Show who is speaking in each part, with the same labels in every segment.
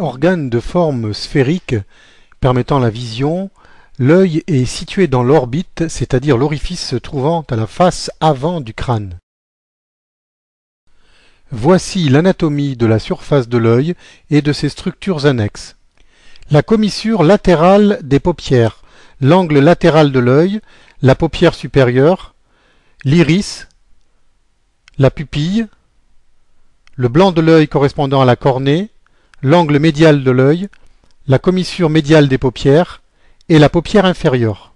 Speaker 1: organe de forme sphérique permettant la vision, l'œil est situé dans l'orbite, c'est-à-dire l'orifice se trouvant à la face avant du crâne. Voici l'anatomie de la surface de l'œil et de ses structures annexes. La commissure latérale des paupières, l'angle latéral de l'œil, la paupière supérieure, l'iris, la pupille, le blanc de l'œil correspondant à la cornée, l'angle médial de l'œil, la commissure médiale des paupières et la paupière inférieure.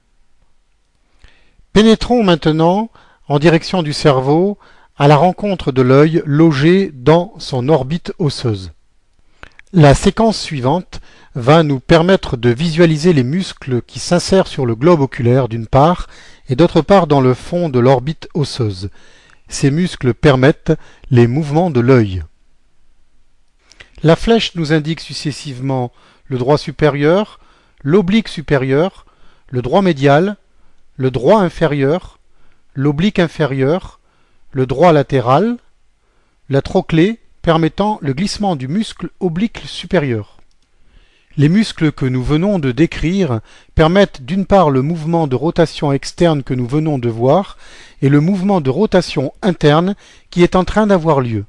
Speaker 1: Pénétrons maintenant en direction du cerveau à la rencontre de l'œil logé dans son orbite osseuse. La séquence suivante va nous permettre de visualiser les muscles qui s'insèrent sur le globe oculaire d'une part et d'autre part dans le fond de l'orbite osseuse. Ces muscles permettent les mouvements de l'œil. La flèche nous indique successivement le droit supérieur, l'oblique supérieur, le droit médial, le droit inférieur, l'oblique inférieur, le droit latéral, la trochlée permettant le glissement du muscle oblique supérieur. Les muscles que nous venons de décrire permettent d'une part le mouvement de rotation externe que nous venons de voir et le mouvement de rotation interne qui est en train d'avoir lieu.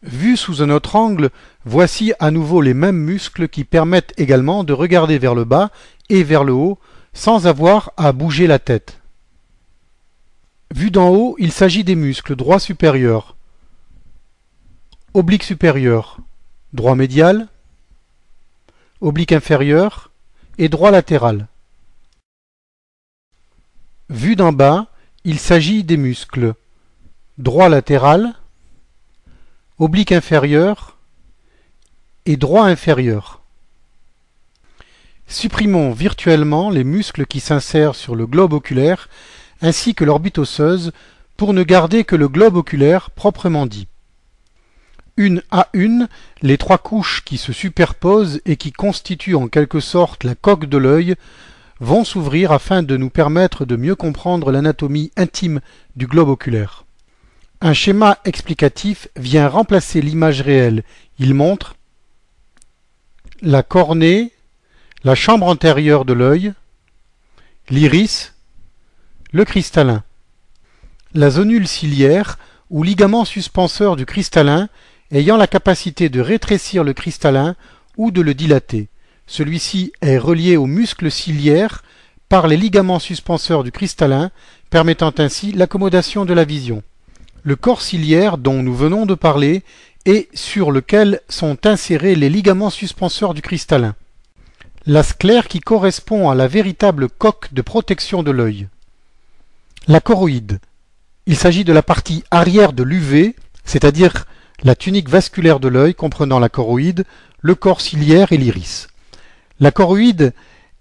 Speaker 1: Vus sous un autre angle, voici à nouveau les mêmes muscles qui permettent également de regarder vers le bas et vers le haut sans avoir à bouger la tête. Vu d'en haut, il s'agit des muscles droit supérieur, oblique supérieur, droit médial, oblique inférieur et droit latéral. Vu d'en bas, il s'agit des muscles droit latéral, oblique inférieur et droit inférieur. Supprimons virtuellement les muscles qui s'insèrent sur le globe oculaire ainsi que l'orbite osseuse pour ne garder que le globe oculaire proprement dit. Une à une, les trois couches qui se superposent et qui constituent en quelque sorte la coque de l'œil vont s'ouvrir afin de nous permettre de mieux comprendre l'anatomie intime du globe oculaire. Un schéma explicatif vient remplacer l'image réelle. Il montre la cornée, la chambre antérieure de l'œil, l'iris, le cristallin. La zonule ciliaire ou ligament suspenseur du cristallin ayant la capacité de rétrécir le cristallin ou de le dilater. Celui-ci est relié au muscle ciliaire par les ligaments suspenseurs du cristallin, permettant ainsi l'accommodation de la vision. Le corps ciliaire dont nous venons de parler et sur lequel sont insérés les ligaments suspenseurs du cristallin. La sclère qui correspond à la véritable coque de protection de l'œil. La choroïde. Il s'agit de la partie arrière de l'UV, c'est-à-dire la tunique vasculaire de l'œil comprenant la choroïde, le corps ciliaire et l'iris. La choroïde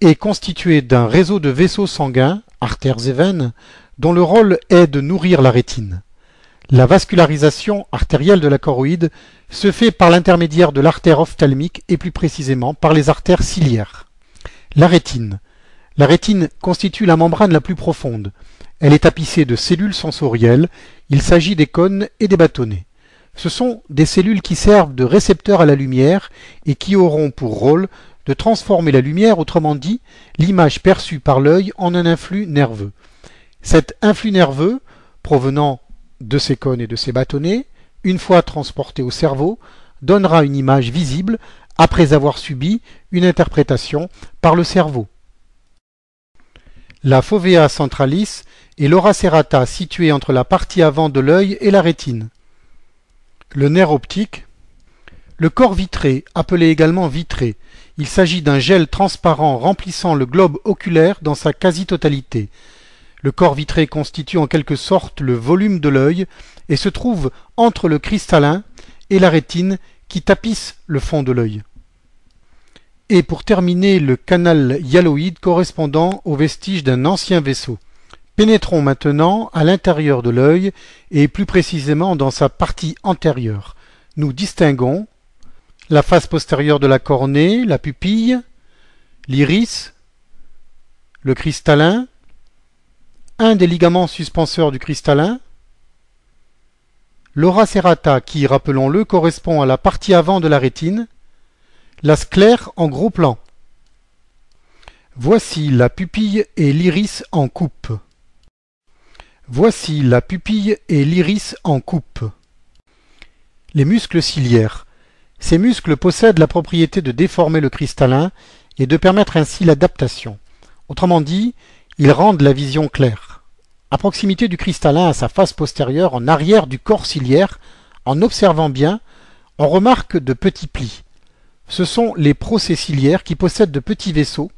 Speaker 1: est constituée d'un réseau de vaisseaux sanguins, artères et veines, dont le rôle est de nourrir la rétine. La vascularisation artérielle de la choroïde se fait par l'intermédiaire de l'artère ophtalmique et plus précisément par les artères ciliaires. La rétine. La rétine constitue la membrane la plus profonde. Elle est tapissée de cellules sensorielles. Il s'agit des cônes et des bâtonnets. Ce sont des cellules qui servent de récepteurs à la lumière et qui auront pour rôle de transformer la lumière, autrement dit, l'image perçue par l'œil en un influx nerveux. Cet influx nerveux, provenant de ces cônes et de ces bâtonnets, une fois transporté au cerveau, donnera une image visible après avoir subi une interprétation par le cerveau. La fovea centralis est l'aura serrata située entre la partie avant de l'œil et la rétine. Le nerf optique. Le corps vitré, appelé également vitré, il s'agit d'un gel transparent remplissant le globe oculaire dans sa quasi-totalité. Le corps vitré constitue en quelque sorte le volume de l'œil et se trouve entre le cristallin et la rétine qui tapisse le fond de l'œil. Et pour terminer, le canal hyaloïde correspondant aux vestiges d'un ancien vaisseau. Pénétrons maintenant à l'intérieur de l'œil et plus précisément dans sa partie antérieure. Nous distinguons la face postérieure de la cornée, la pupille, l'iris, le cristallin, un des ligaments suspenseurs du cristallin, l'ora serrata qui, rappelons-le, correspond à la partie avant de la rétine, la sclère en gros plan. Voici la pupille et l'iris en coupe. Voici la pupille et l'iris en coupe. Les muscles ciliaires. Ces muscles possèdent la propriété de déformer le cristallin et de permettre ainsi l'adaptation. Autrement dit, ils rendent la vision claire. À proximité du cristallin à sa face postérieure, en arrière du corps ciliaire, en observant bien, on remarque de petits plis. Ce sont les procès ciliaires qui possèdent de petits vaisseaux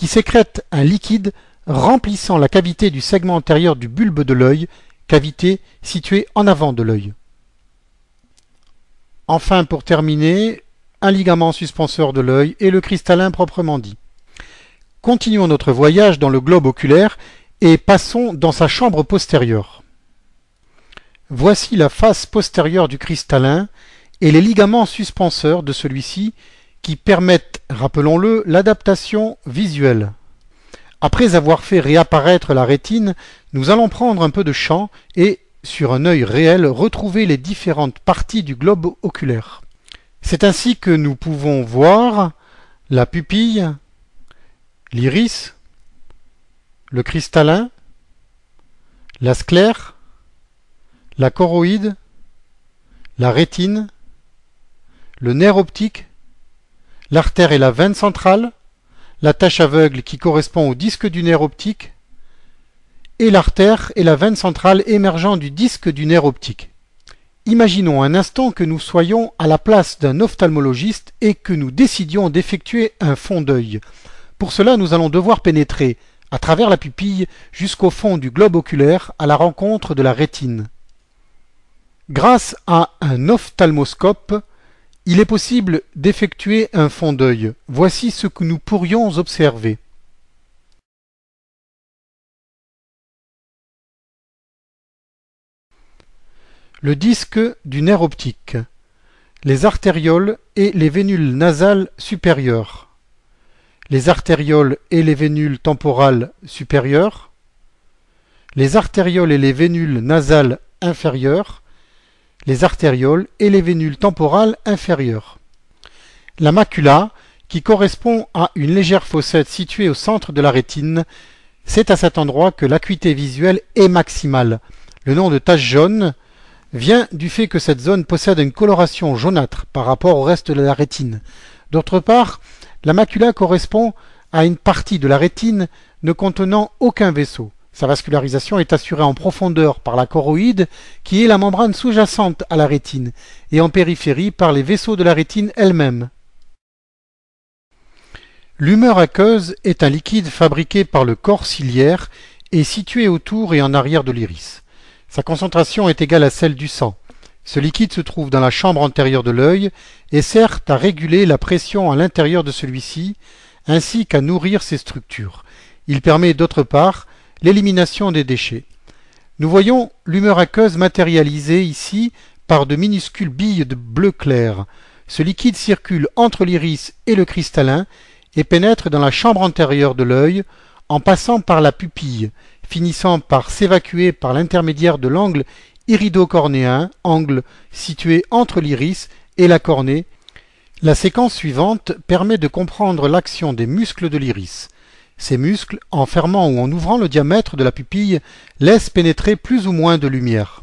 Speaker 1: qui sécrètent un liquide remplissant la cavité du segment antérieur du bulbe de l'œil, cavité située en avant de l'œil. Enfin, pour terminer, un ligament suspenseur de l'œil et le cristallin proprement dit. Continuons notre voyage dans le globe oculaire et passons dans sa chambre postérieure. Voici la face postérieure du cristallin et les ligaments suspenseurs de celui-ci qui permettent, rappelons-le, l'adaptation visuelle. Après avoir fait réapparaître la rétine, nous allons prendre un peu de champ et, sur un œil réel, retrouver les différentes parties du globe oculaire. C'est ainsi que nous pouvons voir la pupille, l'iris, le cristallin, la sclère, la choroïde, la rétine, le nerf optique, l'artère et la veine centrale, la tache aveugle qui correspond au disque du nerf optique, et l'artère et la veine centrale émergeant du disque du nerf optique. Imaginons un instant que nous soyons à la place d'un ophtalmologiste et que nous décidions d'effectuer un fond d'œil. Pour cela, nous allons devoir pénétrer, à travers la pupille, jusqu'au fond du globe oculaire, à la rencontre de la rétine. Grâce à un ophtalmoscope, il est possible d'effectuer un fond d'œil. Voici ce que nous pourrions observer. Le disque du nerf optique, les artérioles et les vénules nasales supérieures, les artérioles et les vénules temporales supérieures, les artérioles et les vénules nasales inférieures, les artérioles et les vénules temporales inférieures. La macula, qui correspond à une légère fossette située au centre de la rétine, c'est à cet endroit que l'acuité visuelle est maximale. Le nom de tache jaune vient du fait que cette zone possède une coloration jaunâtre par rapport au reste de la rétine. D'autre part, la macula correspond à une partie de la rétine ne contenant aucun vaisseau. Sa vascularisation est assurée en profondeur par la choroïde, qui est la membrane sous-jacente à la rétine, et en périphérie par les vaisseaux de la rétine elle-même. L'humeur aqueuse est un liquide fabriqué par le corps ciliaire et situé autour et en arrière de l'iris. Sa concentration est égale à celle du sang. Ce liquide se trouve dans la chambre antérieure de l'œil et sert à réguler la pression à l'intérieur de celui-ci, ainsi qu'à nourrir ses structures. Il permet d'autre part l'élimination des déchets. Nous voyons l'humeur aqueuse matérialisée ici par de minuscules billes de bleu clair. Ce liquide circule entre l'iris et le cristallin et pénètre dans la chambre antérieure de l'œil en passant par la pupille, finissant par s'évacuer par l'intermédiaire de l'angle iridocornéen, angle situé entre l'iris et la cornée. La séquence suivante permet de comprendre l'action des muscles de l'iris. Ces muscles, en fermant ou en ouvrant le diamètre de la pupille, laissent pénétrer plus ou moins de lumière.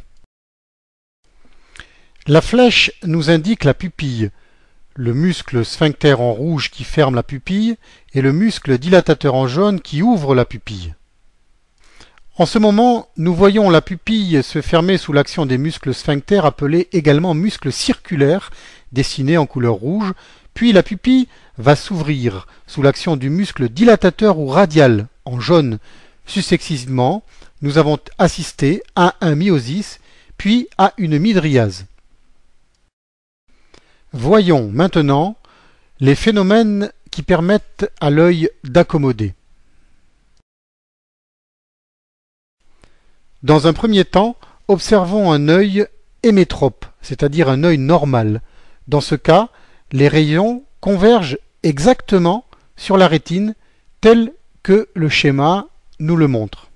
Speaker 1: La flèche nous indique la pupille, le muscle sphincter en rouge qui ferme la pupille et le muscle dilatateur en jaune qui ouvre la pupille. En ce moment, nous voyons la pupille se fermer sous l'action des muscles sphincter appelés également muscles circulaires, dessinés en couleur rouge, puis la pupille va s'ouvrir sous l'action du muscle dilatateur ou radial, en jaune. Successivement, nous avons assisté à un myosis, puis à une mydriase. Voyons maintenant les phénomènes qui permettent à l'œil d'accommoder. Dans un premier temps, observons un œil hémétrope, c'est-à-dire un œil normal. Dans ce cas, les rayons convergent exactement sur la rétine tel que le schéma nous le montre.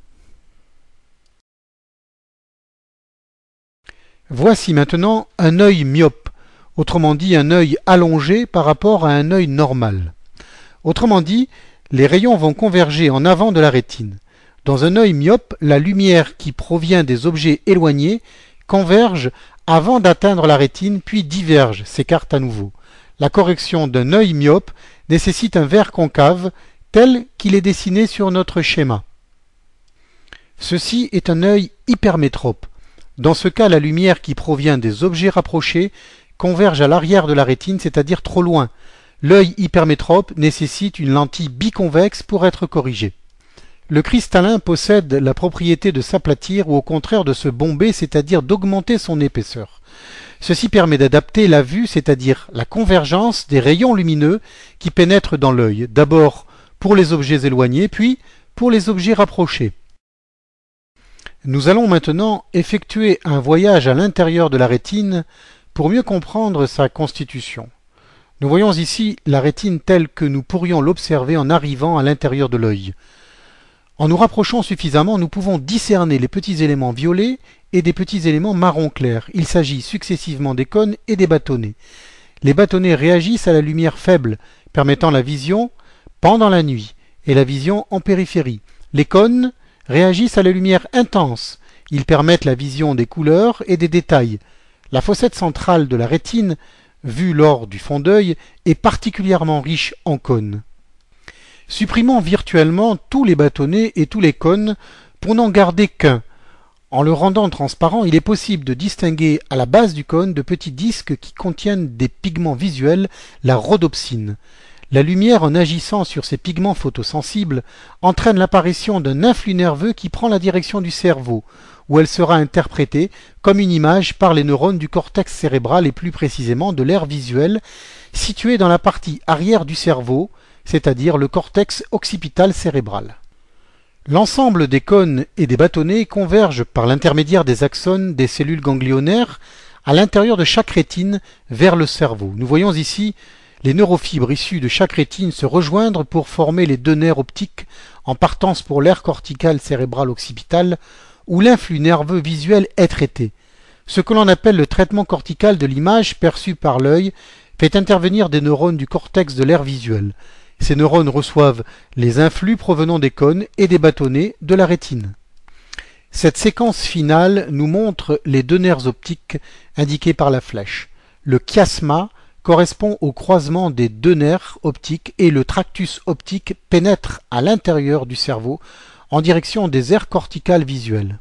Speaker 1: Voici maintenant un œil myope, autrement dit un œil allongé par rapport à un œil normal. Autrement dit, les rayons vont converger en avant de la rétine. Dans un œil myope, la lumière qui provient des objets éloignés converge avant d'atteindre la rétine, puis diverge, s'écarte à nouveau. La correction d'un œil myope nécessite un verre concave tel qu'il est dessiné sur notre schéma. Ceci est un œil hypermétrope. Dans ce cas, la lumière qui provient des objets rapprochés converge à l'arrière de la rétine, c'est-à-dire trop loin. L'œil hypermétrope nécessite une lentille biconvexe pour être corrigé. Le cristallin possède la propriété de s'aplatir ou au contraire de se bomber, c'est-à-dire d'augmenter son épaisseur. Ceci permet d'adapter la vue, c'est-à-dire la convergence des rayons lumineux qui pénètrent dans l'œil, d'abord pour les objets éloignés, puis pour les objets rapprochés. Nous allons maintenant effectuer un voyage à l'intérieur de la rétine pour mieux comprendre sa constitution. Nous voyons ici la rétine telle que nous pourrions l'observer en arrivant à l'intérieur de l'œil. En nous rapprochant suffisamment, nous pouvons discerner les petits éléments violets et des petits éléments marron clair. Il s'agit successivement des cônes et des bâtonnets. Les bâtonnets réagissent à la lumière faible, permettant la vision pendant la nuit et la vision en périphérie. Les cônes réagissent à la lumière intense. Ils permettent la vision des couleurs et des détails. La fossette centrale de la rétine, vue lors du fond d'œil, est particulièrement riche en cônes. Supprimons virtuellement tous les bâtonnets et tous les cônes pour n'en garder qu'un. En le rendant transparent, il est possible de distinguer à la base du cône de petits disques qui contiennent des pigments visuels, la rhodopsine. La lumière, en agissant sur ces pigments photosensibles, entraîne l'apparition d'un influx nerveux qui prend la direction du cerveau, où elle sera interprétée comme une image par les neurones du cortex cérébral et plus précisément de l'aire visuelle, situé dans la partie arrière du cerveau, c'est-à-dire le cortex occipital cérébral. L'ensemble des cônes et des bâtonnets convergent par l'intermédiaire des axones des cellules ganglionnaires à l'intérieur de chaque rétine vers le cerveau. Nous voyons ici les neurofibres issues de chaque rétine se rejoindre pour former les deux nerfs optiques en partance pour l'aire corticale cérébrale occipitale où l'influx nerveux visuel est traité. Ce que l'on appelle le traitement cortical de l'image perçue par l'œil fait intervenir des neurones du cortex de l'aire visuelle. Ces neurones reçoivent les influx provenant des cônes et des bâtonnets de la rétine. Cette séquence finale nous montre les deux nerfs optiques indiqués par la flèche. Le chiasma correspond au croisement des deux nerfs optiques et le tractus optique pénètre à l'intérieur du cerveau en direction des aires corticales visuelles.